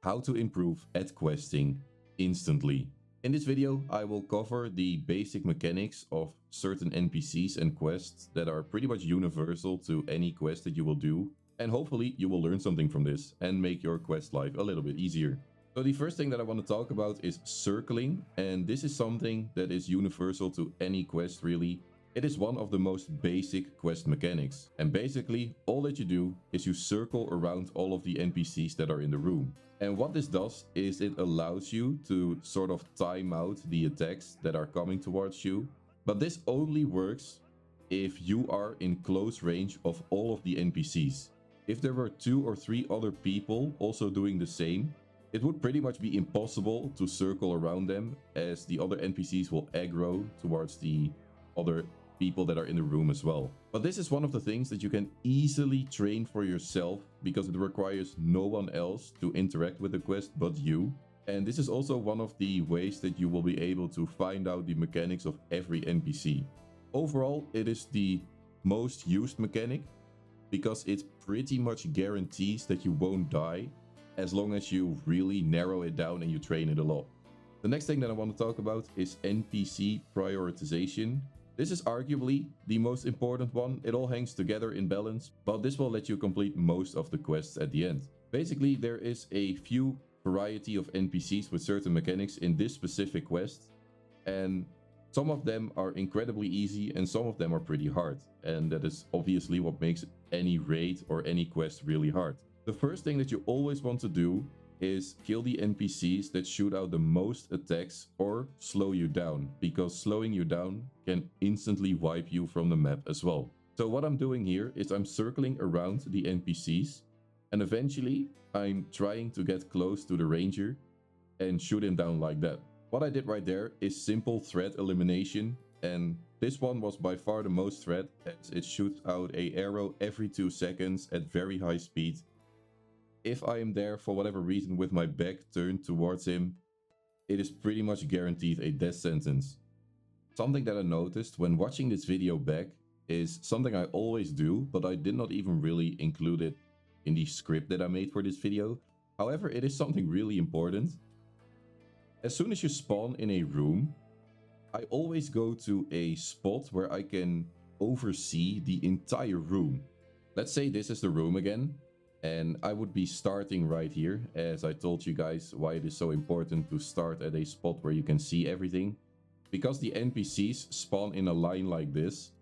how to improve at questing instantly. In this video, I will cover the basic mechanics of certain NPCs and quests that are pretty much universal to any quest that you will do, and hopefully you will learn something from this and make your quest life a little bit easier. So the first thing that I want to talk about is circling, and this is something that is universal to any quest really. It is one of the most basic quest mechanics, and basically all that you do is you circle around all of the NPCs that are in the room. And what this does is it allows you to sort of time out the attacks that are coming towards you, but this only works if you are in close range of all of the NPCs. If there were 2 or 3 other people also doing the same, it would pretty much be impossible to circle around them, as the other NPCs will aggro towards the other people that are in the room as well. But this is one of the things that you can easily train for yourself, because it requires no one else to interact with the quest but you. And this is also one of the ways that you will be able to find out the mechanics of every NPC. Overall, it is the most used mechanic, because it pretty much guarantees that you won't die as long as you really narrow it down and you train it a lot. The next thing that I want to talk about is NPC prioritization. This is arguably the most important one. It all hangs together in balance, but this will let you complete most of the quests at the end. Basically, there is a few variety of NPCs with certain mechanics in this specific quest, and some of them are incredibly easy and some of them are pretty hard, and that is obviously what makes any raid or any quest really hard. The first thing that you always want to do is kill the NPCs that shoot out the most attacks or slow you down, because slowing you down can instantly wipe you from the map as well. So what I'm doing here is I'm circling around the NPCs, and eventually I'm trying to get close to the ranger and shoot him down like that. What I did right there is simple threat elimination, and this one was by far the most threat, as it shoots out an arrow every 2 seconds at very high speed. If I am there for whatever reason with my back turned towards him, it is pretty much guaranteed a death sentence. Something that I noticed when watching this video back is something I always do, but I did not even really include it in the script that I made for this video. However, it is something really important. As soon as you spawn in a room, I always go to a spot where I can oversee the entire room. Let's say this is the room again, and I would be starting right here, as I told you guys why it is so important to start at a spot where you can see everything. Because the NPCs spawn in a line like this.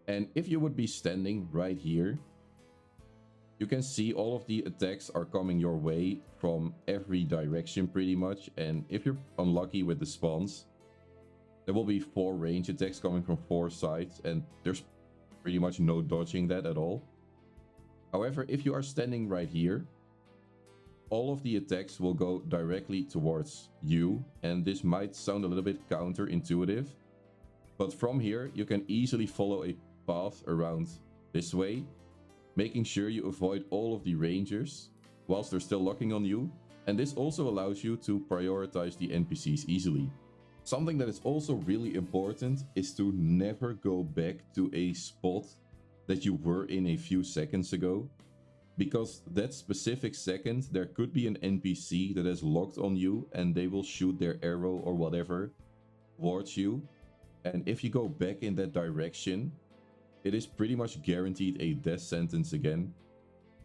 And if you would be standing right here, you can see all of the attacks are coming your way from every direction pretty much. And if you're unlucky with the spawns, there will be 4 range attacks coming from 4 sides, and there's pretty much no dodging that at all. However, if you are standing right here, all of the attacks will go directly towards you, and this might sound a little bit counterintuitive, but from here you can easily follow a path around this way, making sure you avoid all of the rangers whilst they're still locking on you, and this also allows you to prioritize the NPCs easily. Something that is also really important is to never go back to a spot that you were in a few seconds ago, because that specific second there could be an NPC that has locked on you and they will shoot their arrow or whatever towards you, and if you go back in that direction, it is pretty much guaranteed a death sentence again.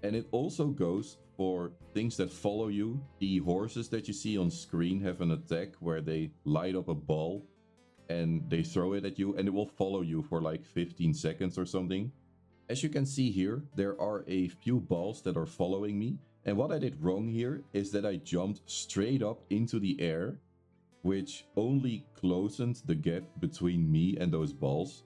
And it also goes for things that follow you. The horses that you see on screen have an attack where they light up a ball and they throw it at you, and it will follow you for like 15 seconds or something. As you can see here, there are a few balls that are following me, and what I did wrong here is that I jumped straight up into the air, which only closened the gap between me and those balls.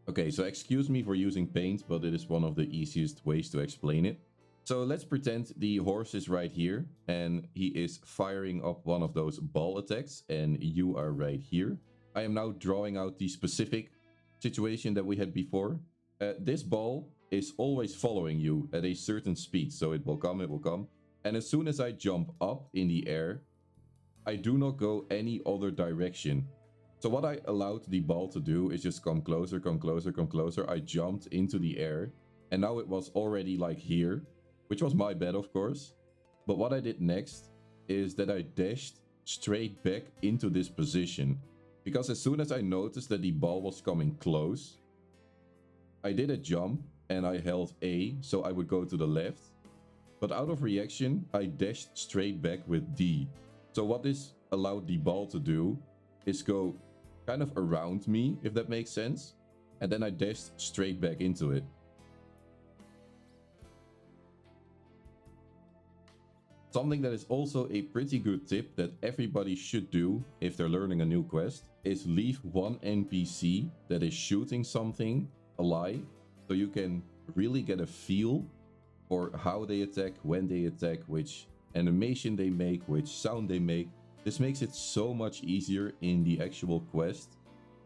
Okay, so excuse me for using paint, but it is one of the easiest ways to explain it. So let's pretend the horse is right here, and he is firing up one of those ball attacks, and you are right here. I am now drawing out the specific situation that we had before. This ball is always following you at a certain speed, so it will come, and as soon as I jump up in the air, I do not go any other direction. So what I allowed the ball to do is just come closer, come closer, come closer. I jumped into the air, and now it was already like here, which was my bad, of course. But what I did next is that I dashed straight back into this position. Because as soon as I noticed that the ball was coming close, I did a jump and I held A, so I would go to the left. But out of reaction, I dashed straight back with D. So what this allowed the ball to do is go kind of around me, if that makes sense. And then I dashed straight back into it. Something that is also a pretty good tip that everybody should do if they're learning a new quest is leave one NPC that is shooting something alive, so you can really get a feel for how they attack, when they attack, which animation they make, which sound they make. This makes it so much easier in the actual quest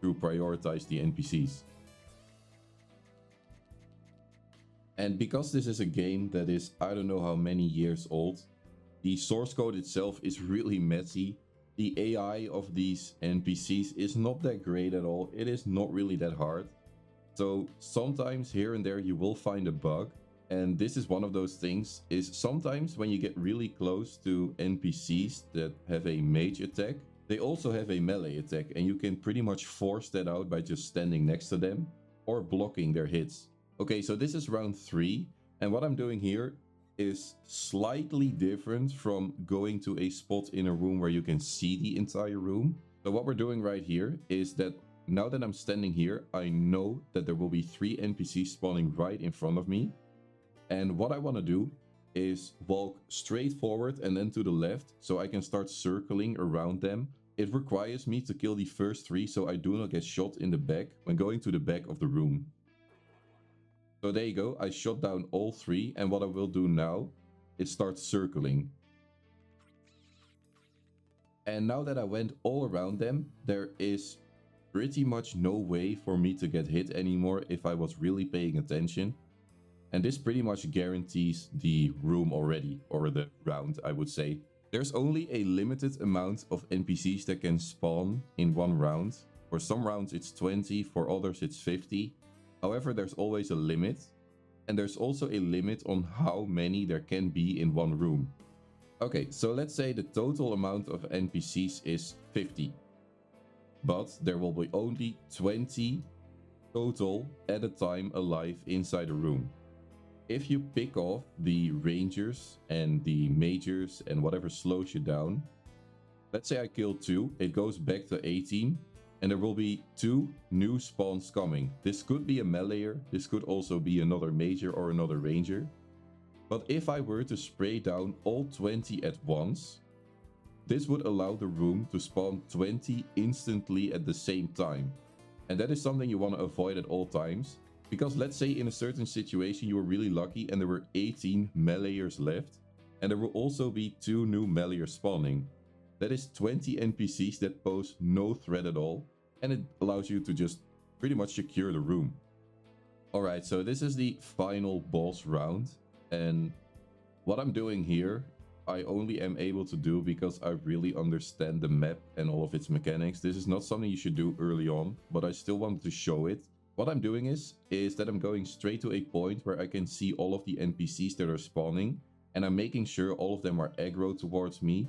to prioritize the NPCs. And because this is a game that is I don't know how many years old, the source code itself is really messy. The AI of these NPCs is not that great at all. It is not really that hard. So sometimes here and there you will find a bug. And this is one of those things, is sometimes when you get really close to NPCs that have a mage attack, they also have a melee attack. And you can pretty much force that out by just standing next to them or blocking their hits. Okay, so this is round 3. And what I'm doing here is slightly different from going to a spot in a room where you can see the entire room. So what we're doing right here is that now that I'm standing here, I know that there will be 3 NPCs spawning right in front of me. And what I want to do is walk straight forward and then to the left so I can start circling around them. It requires me to kill the first 3 so I do not get shot in the back when going to the back of the room. So there you go, I shot down all 3, and what I will do now is start circling. And now that I went all around them, there is pretty much no way for me to get hit anymore if I was really paying attention. And this pretty much guarantees the room already, or the round I would say. There's only a limited amount of NPCs that can spawn in one round. For some rounds it's 20, for others it's 50. However, there's always a limit, and there's also a limit on how many there can be in one room. Okay, so let's say the total amount of NPCs is 50, but there will be only 20 total at a time alive inside a room. If you pick off the rangers and the majors and whatever slows you down, let's say I kill 2, it goes back to 18. And there will be 2 new spawns coming. This could be a meleeer, this could also be another major or another ranger. But if I were to spray down all 20 at once, this would allow the room to spawn 20 instantly at the same time. And that is something you want to avoid at all times. Because let's say in a certain situation you were really lucky and there were 18 meleeers left. And there will also be 2 new meleeers spawning. That is 20 NPCs that pose no threat at all. And it allows you to just pretty much secure the room. Alright, so this is the final boss round. And what I'm doing here, I only am able to do because I really understand the map and all of its mechanics. This is not something you should do early on, but I still wanted to show it. What I'm doing is that I'm going straight to a point where I can see all of the NPCs that are spawning. And I'm making sure all of them are aggro towards me,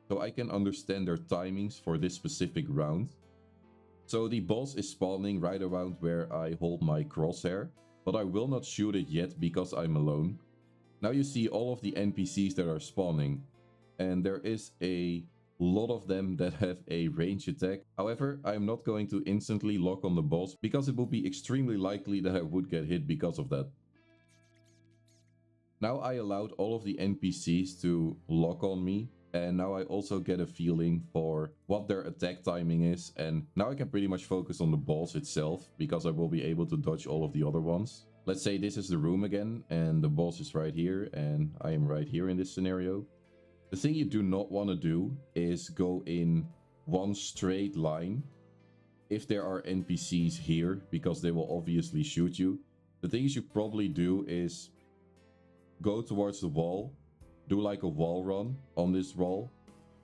so I can understand their timings for this specific round. So the boss is spawning right around where I hold my crosshair, but I will not shoot it yet because I'm alone. Now you see all of the NPCs that are spawning, and there is a lot of them that have a range attack. However, I'm not going to instantly lock on the boss because it would be extremely likely that I would get hit because of that. Now I allowed all of the NPCs to lock on me. And now I also get a feeling for what their attack timing is. And now I can pretty much focus on the boss itself, because I will be able to dodge all of the other ones. Let's say this is the room again, and the boss is right here, and I am right here in this scenario. The thing you do not want to do is go in one straight line if there are NPCs here, because they will obviously shoot you. The thing you should probably do is go towards the wall. Do like a wall run on this wall,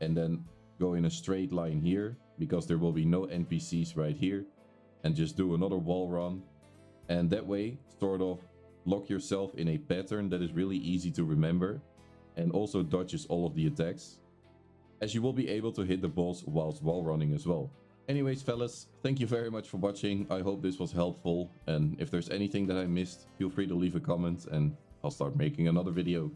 and then go in a straight line here, because there will be no NPCs right here, and just do another wall run, and that way sort of lock yourself in a pattern that is really easy to remember. and also dodges all of the attacks, as you will be able to hit the boss whilst wall running as well. Anyways, fellas, thank you very much for watching. I hope this was helpful, and if there's anything that I missed, feel free to leave a comment and I'll start making another video.